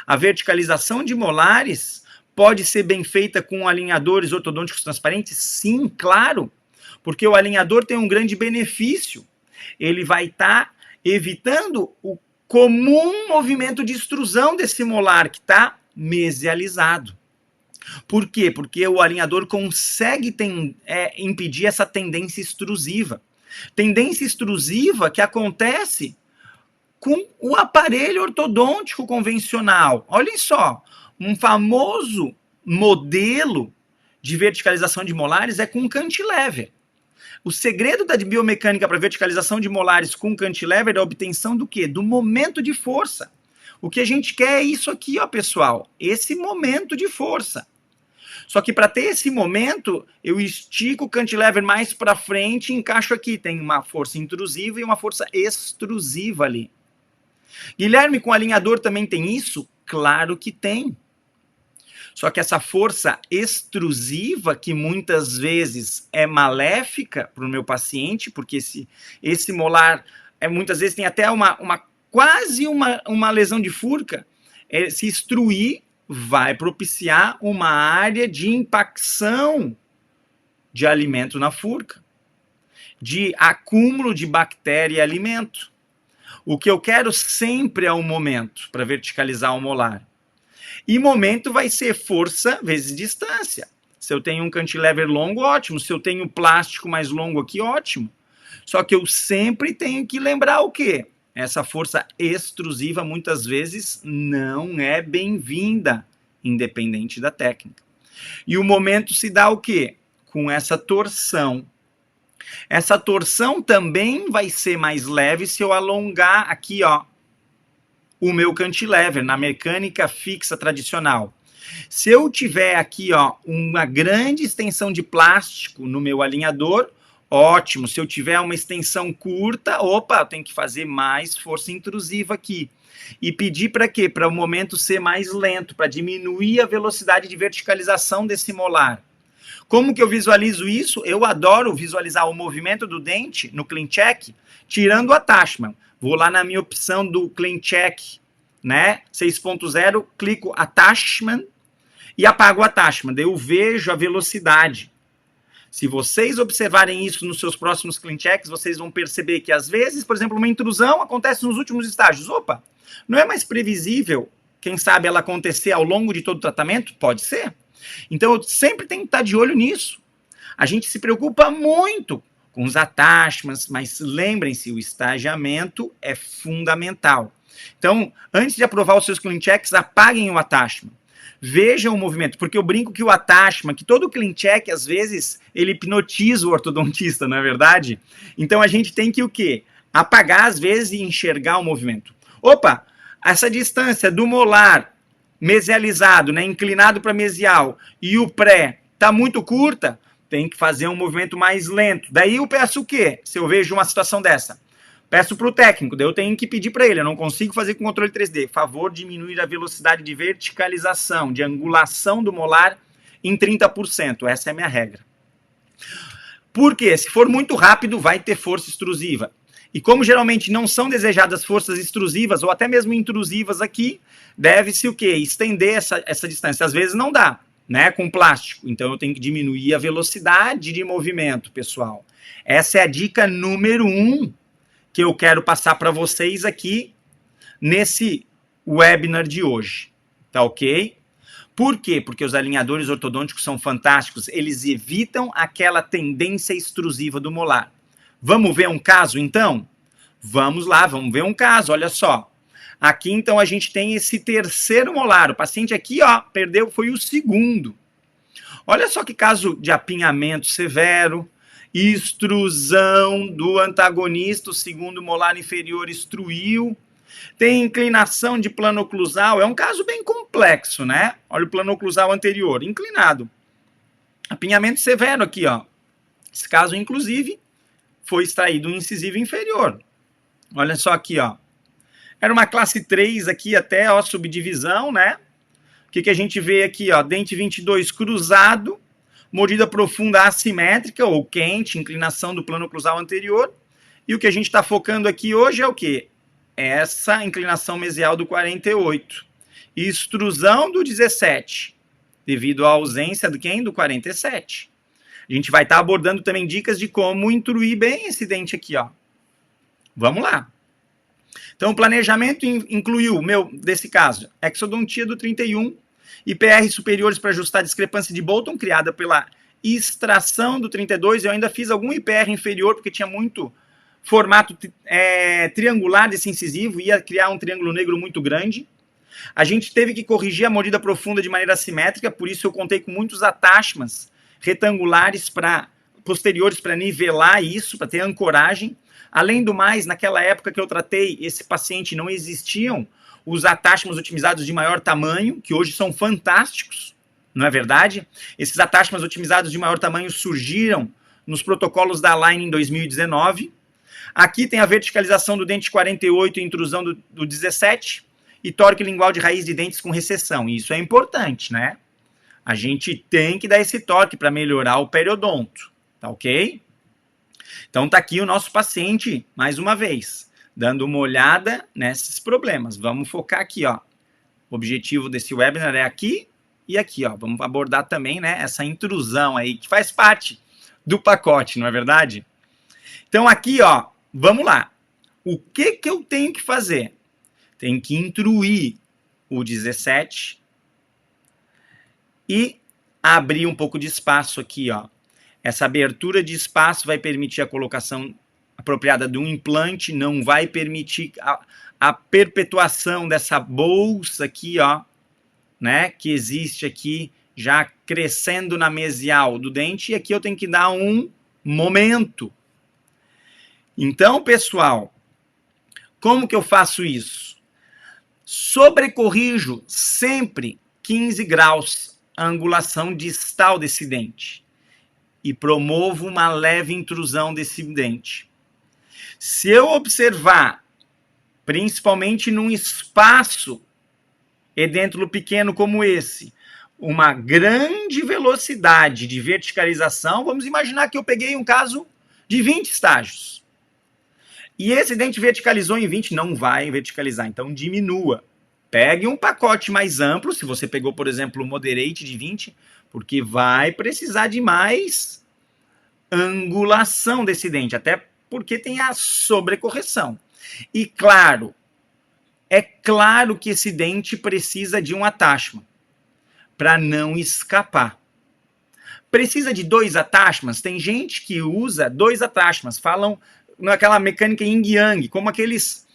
A verticalização de molares pode ser bem feita com alinhadores ortodônticos transparentes? Sim, claro, porque o alinhador tem um grande benefício. Ele vai estar evitando o comum movimento de extrusão desse molar que está mesializado. Por quê? Porque o alinhador consegue impedir essa tendência extrusiva. Tendência extrusiva que acontece com o aparelho ortodôntico convencional. Olhem só, um famoso modelo de verticalização de molares é com cantilever. O segredo da biomecânica para verticalização de molares com cantilever é a obtenção do quê? Do momento de força. O que a gente quer é isso aqui, ó, pessoal. Esse momento de força. Só que para ter esse momento, eu estico o cantilever mais para frente e encaixo aqui. Tem uma força intrusiva e uma força extrusiva ali. Guilherme, com alinhador também tem isso? Claro que tem. Só que essa força extrusiva, que muitas vezes é maléfica para o meu paciente, porque esse molar muitas vezes tem até quase uma lesão de furca, se extruir vai propiciar uma área de impacção de alimento na furca, de acúmulo de bactéria e alimento. O que eu quero sempre é um momento para verticalizar o molar. E momento vai ser força vezes distância. Se eu tenho um cantilever longo, ótimo. Se eu tenho plástico mais longo aqui, ótimo. Só que eu sempre tenho que lembrar o quê? Essa força extrusiva muitas vezes não é bem-vinda, independente da técnica. E o momento se dá o quê? Com essa torção. Essa torção também vai ser mais leve se eu alongar aqui, ó, o meu cantilever na mecânica fixa tradicional. Se eu tiver aqui, ó, uma grande extensão de plástico no meu alinhador, ótimo. Se eu tiver uma extensão curta, opa, eu tenho que fazer mais força intrusiva aqui. E pedir para quê? Para o momento ser mais lento, para diminuir a velocidade de verticalização desse molar. Como que eu visualizo isso? Eu adoro visualizar o movimento do dente no clean check, tirando o attachment. Vou lá na minha opção do clean check, né? 6.0, clico attachment e apago o attachment. Daí eu vejo a velocidade. Se vocês observarem isso nos seus próximos clean checks, vocês vão perceber que às vezes, por exemplo, uma intrusão acontece nos últimos estágios. Opa, não é mais previsível, quem sabe, ela acontecer ao longo de todo o tratamento? Pode ser. Então eu sempre tenho que estar de olho nisso. A gente se preocupa muito com os attachments, mas lembrem-se, o estagiamento é fundamental. Então, antes de aprovar os seus clean checks, apaguem o attachment. Vejam o movimento, porque eu brinco que o attachment, que todo clean check, às vezes, ele hipnotiza o ortodontista, não é verdade? Então a gente tem que o quê? Apagar, às vezes, e enxergar o movimento. Opa, essa distância do molar mesializado, né, inclinado para mesial, e o pré está muito curta, tem que fazer um movimento mais lento. Daí eu peço o quê? Se eu vejo uma situação dessa? Peço para o técnico, daí eu tenho que pedir para ele, eu não consigo fazer com controle 3D. Favor, diminuir a velocidade de verticalização, de angulação do molar em 30%. Essa é a minha regra. Por quê? Se for muito rápido, vai ter força extrusiva. E como geralmente não são desejadas forças extrusivas ou até mesmo intrusivas aqui, deve-se o quê? Estender essa distância. Às vezes não dá, né, com plástico. Então eu tenho que diminuir a velocidade de movimento, pessoal. Essa é a dica número 1 que eu quero passar para vocês aqui nesse webinar de hoje. Tá ok? Por quê? Porque os alinhadores ortodônticos são fantásticos. Eles evitam aquela tendência extrusiva do molar. Vamos ver um caso, então? Vamos lá, vamos ver um caso, olha só. Aqui, então, a gente tem esse terceiro molar. O paciente aqui, ó, perdeu, foi o segundo. Olha só que caso de apinhamento severo, extrusão do antagonista, o segundo molar inferior extruiu. Tem inclinação de plano oclusal, é um caso bem complexo, né? Olha o plano oclusal anterior, inclinado. Apinhamento severo aqui, ó. Esse caso, inclusive, foi extraído um incisivo inferior. Olha só aqui, ó. Era uma classe 3 aqui até, ó, subdivisão, né? O que a gente vê aqui, ó? Dente 22 cruzado, mordida profunda assimétrica ou quente, inclinação do plano oclusal anterior. E o que a gente está focando aqui hoje é o quê? Essa inclinação mesial do 48. extrusão do 17, devido à ausência do quem? Do 47. A gente vai estar abordando também dicas de como intruir bem esse dente aqui, ó. Vamos lá. Então, o planejamento incluiu, desse caso, exodontia do 31, IPR superiores para ajustar a discrepância de Bolton, criada pela extração do 32. Eu ainda fiz algum IPR inferior, porque tinha muito formato triangular desse incisivo, ia criar um triângulo negro muito grande. A gente teve que corrigir a mordida profunda de maneira assimétrica, por isso eu contei com muitos attachments retangulares posteriores para nivelar isso, para ter ancoragem. Além do mais, naquela época que eu tratei esse paciente, não existiam os attachments otimizados de maior tamanho, que hoje são fantásticos, não é verdade? Esses attachments otimizados de maior tamanho surgiram nos protocolos da Align em 2019. Aqui tem a verticalização do dente 48 e intrusão do 17, e tórico lingual de raiz de dentes com recessão. Isso é importante, né? A gente tem que dar esse toque para melhorar o periodonto, tá ok? Então tá aqui o nosso paciente, mais uma vez, dando uma olhada nesses problemas. Vamos focar aqui, ó. O objetivo desse webinar é aqui e aqui, ó. Vamos abordar também, né, essa intrusão aí, que faz parte do pacote, não é verdade? Então aqui, ó, vamos lá. O que eu tenho que fazer? Tem que intruir o 17 e abrir um pouco de espaço aqui, ó. Essa abertura de espaço vai permitir a colocação apropriada de um implante, não vai permitir a perpetuação dessa bolsa aqui, ó, né, que existe aqui, já crescendo na mesial do dente, e aqui eu tenho que dar um momento. Então, pessoal, como que eu faço isso? Sobrecorrijo sempre 15 graus a angulação distal desse dente e promovo uma leve intrusão desse dente. Se eu observar, principalmente num espaço edêntulo pequeno como esse, uma grande velocidade de verticalização, vamos imaginar que eu peguei um caso de 20 estágios. E esse dente verticalizou em 20, não vai verticalizar, então diminua. Pegue um pacote mais amplo, se você pegou, por exemplo, o moderate de 20, porque vai precisar de mais angulação desse dente, até porque tem a sobrecorreção. E claro, é claro que esse dente precisa de um attachment para não escapar. Precisa de 2 attachments? Tem gente que usa 2 attachments, falam naquela mecânica yin-yang, como aqueles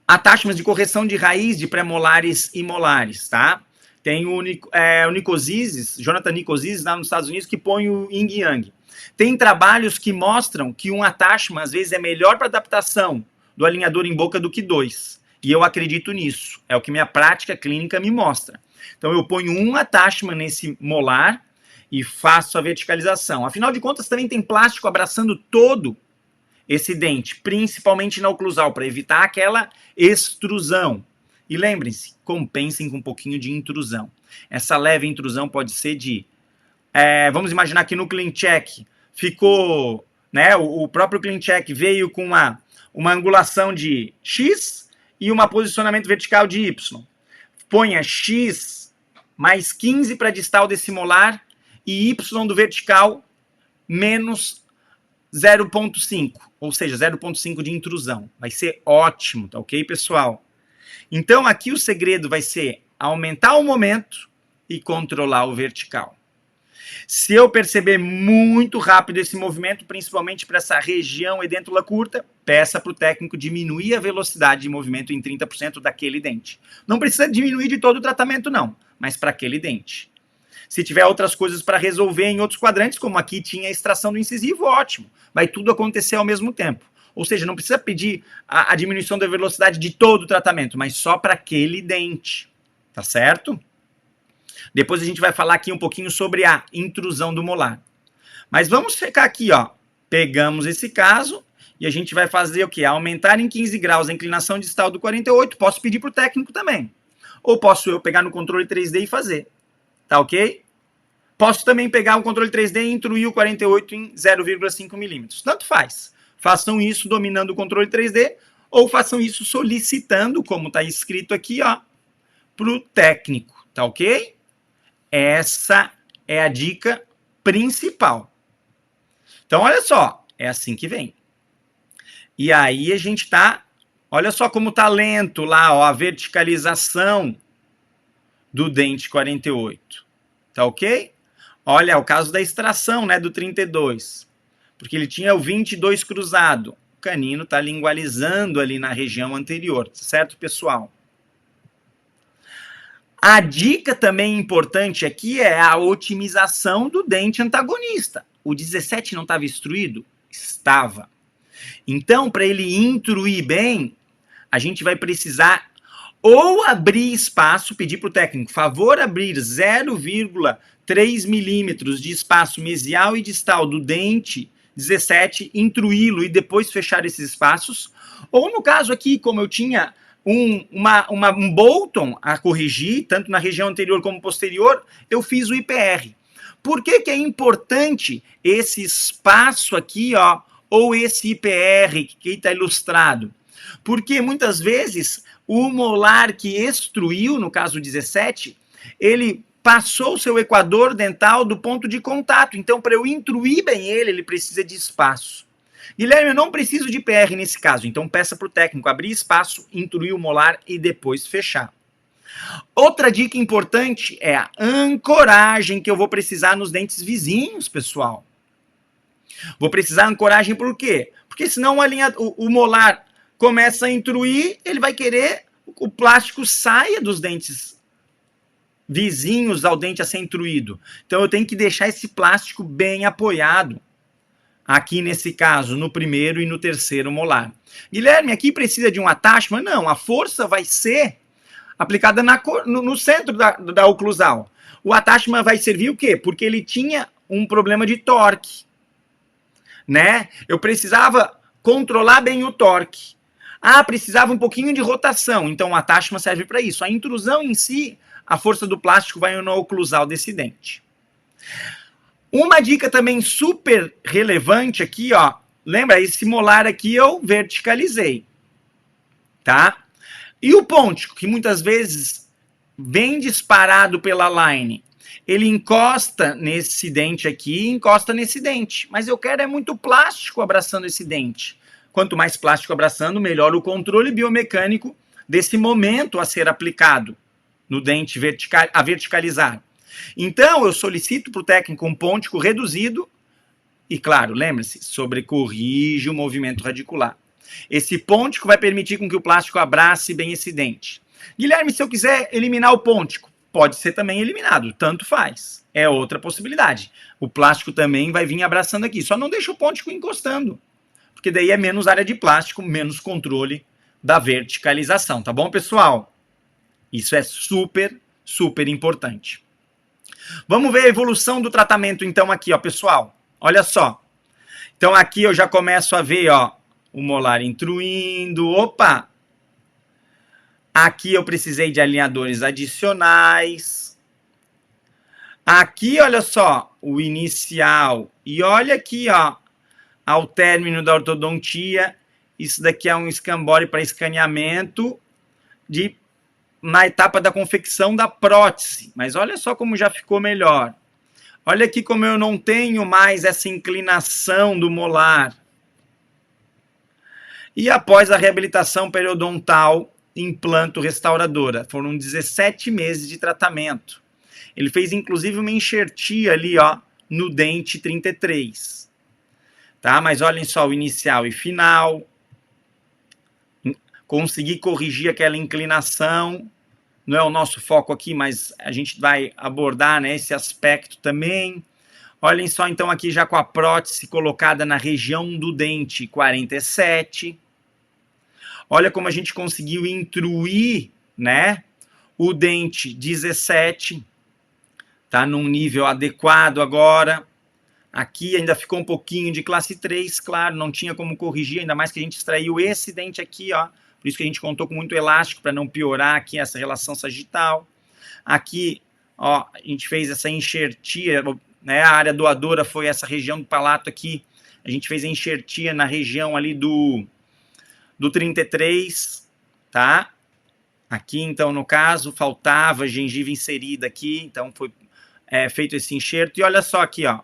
attachments de correção de raiz de pré-molares e molares, tá? Tem o Nicozizes, Jonathan Nicozizes, lá nos Estados Unidos, que põe o yin-yang. Tem trabalhos que mostram que um attachment, às vezes, é melhor para adaptação do alinhador em boca do que 2. E eu acredito nisso. É o que minha prática clínica me mostra. Então, eu ponho um attachment nesse molar e faço a verticalização. Afinal de contas, também tem plástico abraçando todo esse dente, principalmente na oclusal, para evitar aquela extrusão. E lembrem-se, compensem com um pouquinho de intrusão. Essa leve intrusão pode ser de... vamos imaginar que no clean check ficou... né, o próprio clean check veio com uma angulação de X e um posicionamento vertical de Y. Ponha X mais 15 para distal desse molar e Y do vertical menos 0,5, ou seja, 0,5 de intrusão. Vai ser ótimo, tá ok, pessoal? Então, aqui o segredo vai ser aumentar o momento e controlar o vertical. Se eu perceber muito rápido esse movimento, principalmente para essa região edêntula curta, peça para o técnico diminuir a velocidade de movimento em 30% daquele dente. Não precisa diminuir de todo o tratamento, não, mas para aquele dente. Se tiver outras coisas para resolver em outros quadrantes, como aqui tinha a extração do incisivo, ótimo. Vai tudo acontecer ao mesmo tempo. Ou seja, não precisa pedir a diminuição da velocidade de todo o tratamento, mas só para aquele dente. Tá certo? Depois a gente vai falar aqui um pouquinho sobre a intrusão do molar. Mas vamos ficar aqui, ó. Pegamos esse caso e a gente vai fazer o quê? Aumentar em 15 graus a inclinação distal do 48. Posso pedir para o técnico também. Ou posso eu pegar no controle 3D e fazer. Tá ok? Posso também pegar o controle 3D e intruir o 48 em 0,5 milímetros. Tanto faz. Façam isso dominando o controle 3D ou façam isso solicitando, como está escrito aqui, ó, para o técnico, tá ok? Essa é a dica principal. Então, olha só, é assim que vem. E aí a gente tá, olha só como tá lento lá, ó, a verticalização do dente 48. Tá ok? Olha, o caso da extração, né, do 32. Porque ele tinha o 22 cruzado. O canino tá lingualizando ali na região anterior, certo, pessoal? A dica também importante aqui é a otimização do dente antagonista. O 17 não estava instruído? Estava. Então, para ele intruir bem, a gente vai precisar ou abrir espaço, pedir para o técnico, favor abrir 0,3 milímetros de espaço mesial e distal do dente 17, intruí-lo e depois fechar esses espaços. Ou no caso aqui, como eu tinha um Bolton a corrigir, tanto na região anterior como posterior, eu fiz o IPR. Por que que é importante esse espaço aqui, ó, ou esse IPR que está ilustrado? Porque muitas vezes o molar que extruiu, no caso 17, ele passou o seu equador dental do ponto de contato. Então, para eu intruir bem ele precisa de espaço. Guilherme, eu não preciso de PR nesse caso, então peça para o técnico abrir espaço, intruir o molar e depois fechar. Outra dica importante é a ancoragem que eu vou precisar nos dentes vizinhos, pessoal. Vou precisar ancoragem por quê? Porque senão o molar começa a intruir, ele vai querer o plástico saia dos dentes vizinhos ao dente a ser intruído. Então eu tenho que deixar esse plástico bem apoiado. Aqui nesse caso, no primeiro e no terceiro molar. Guilherme, aqui precisa de um attachment? Não, a força vai ser aplicada no centro da oclusal. O attachment vai servir o quê? Porque ele tinha um problema de torque, né? Eu precisava controlar bem o torque. Ah, precisava um pouquinho de rotação, então o attachment serve para isso. A intrusão em si, a força do plástico vai no oclusal desse dente. Uma dica também super relevante aqui, ó. Lembra, esse molar aqui eu verticalizei, tá? E o pontico, que muitas vezes vem disparado pela line, ele encosta nesse dente aqui, encosta nesse dente. Mas eu quero é muito plástico abraçando esse dente. Quanto mais plástico abraçando, melhor o controle biomecânico desse momento a ser aplicado no dente a verticalizar. Então, eu solicito para o técnico um pontico reduzido e, claro, lembre-se, sobrecorrige o movimento radicular. Esse pontico vai permitir com que o plástico abrace bem esse dente. Guilherme, se eu quiser eliminar o pontico, pode ser também eliminado, tanto faz. É outra possibilidade. O plástico também vai vir abraçando aqui, só não deixa o pontico encostando, porque daí é menos área de plástico, menos controle da verticalização, tá bom, pessoal? Isso é super, super importante. Vamos ver a evolução do tratamento, então, aqui, ó, pessoal. Olha só. Então, aqui eu já começo a ver, ó, o molar intruindo. Opa! Aqui eu precisei de alinhadores adicionais. Aqui, olha só, o inicial. E olha aqui, ó, ao término da ortodontia. Isso daqui é um escambore para escaneamento na etapa da confecção da prótese. Mas olha só como já ficou melhor. Olha aqui como eu não tenho mais essa inclinação do molar. E após a reabilitação periodontal implanto restauradora, foram 17 meses de tratamento. Ele fez inclusive uma enxertia ali, ó, no dente 33. Tá? Mas olhem só o inicial e final. Consegui corrigir aquela inclinação. Não é o nosso foco aqui, mas a gente vai abordar, né, esse aspecto também. Olhem só, então, aqui já com a prótese colocada na região do dente 47. Olha como a gente conseguiu intruir, né, o dente 17. Tá num nível adequado agora. Aqui ainda ficou um pouquinho de classe 3, claro, não tinha como corrigir, ainda mais que a gente extraiu esse dente aqui, ó. Por isso que a gente contou com muito elástico para não piorar aqui essa relação sagital. Aqui, ó, a gente fez essa enxertia, né? A área doadora foi essa região do palato aqui. A gente fez a enxertia na região ali do 33, tá? Aqui, então, no caso, faltava gengiva inserida aqui, então foi feito esse enxerto. E olha só aqui, ó.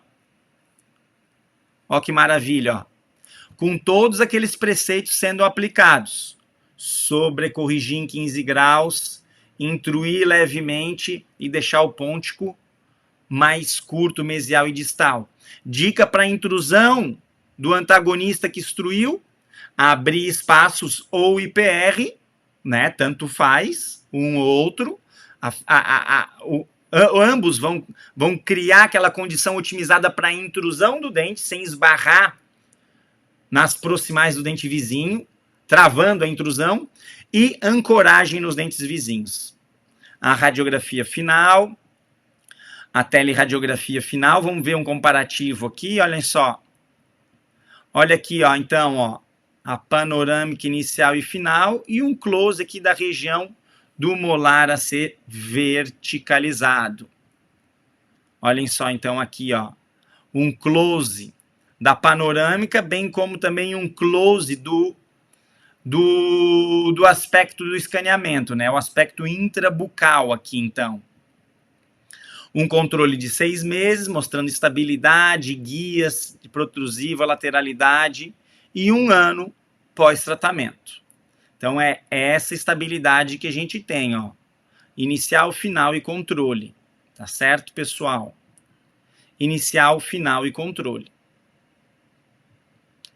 Ó que maravilha, ó. Com todos aqueles preceitos sendo aplicados. Sobrecorrigir em 15 graus, intruir levemente e deixar o pôntico mais curto, mesial e distal. Dica para intrusão do antagonista que instruiu, abrir espaços ou IPR, né? Tanto faz, um ou outro. Ambos vão criar aquela condição otimizada para a intrusão do dente, sem esbarrar nas proximais do dente vizinho, travando a intrusão, e ancoragem nos dentes vizinhos. A radiografia final, a teleradiografia final, vamos ver um comparativo aqui, olhem só. Olha aqui, ó, então, ó, a panorâmica inicial e final e um close aqui da região do molar a ser verticalizado. Olhem só, então, aqui, ó, um close da panorâmica, bem como também um close do aspecto do escaneamento, né? O aspecto intrabucal aqui, então. Um controle de 6 meses, mostrando estabilidade, guias de protrusiva, lateralidade, e 1 ano pós-tratamento. Então, é essa estabilidade que a gente tem, ó. Inicial, final e controle. Tá certo, pessoal? Inicial, final e controle.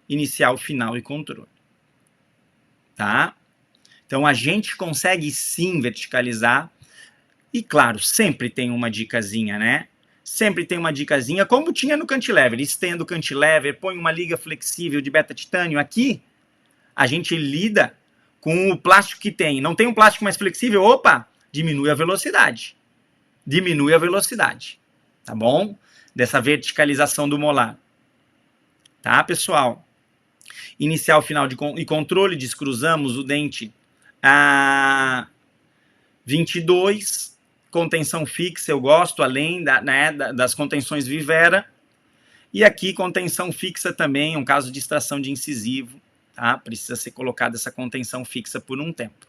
Inicial, final e controle. Tá? Então, a gente consegue sim verticalizar. E, claro, sempre tem uma dicasinha, né? Sempre tem uma dicasinha, como tinha no cantilever. Estenda o cantilever, põe uma liga flexível de beta-titânio. Aqui, a gente lida com o plástico que tem. Não tem um plástico mais flexível? Opa! Diminui a velocidade. Diminui a velocidade. Tá bom? Dessa verticalização do molar. Tá, pessoal? Inicial, final e controle, descruzamos o dente a 22, contenção fixa, eu gosto, além das contenções Vivera. E aqui, contenção fixa também, um caso de extração de incisivo, tá? Precisa ser colocada essa contenção fixa por um tempo.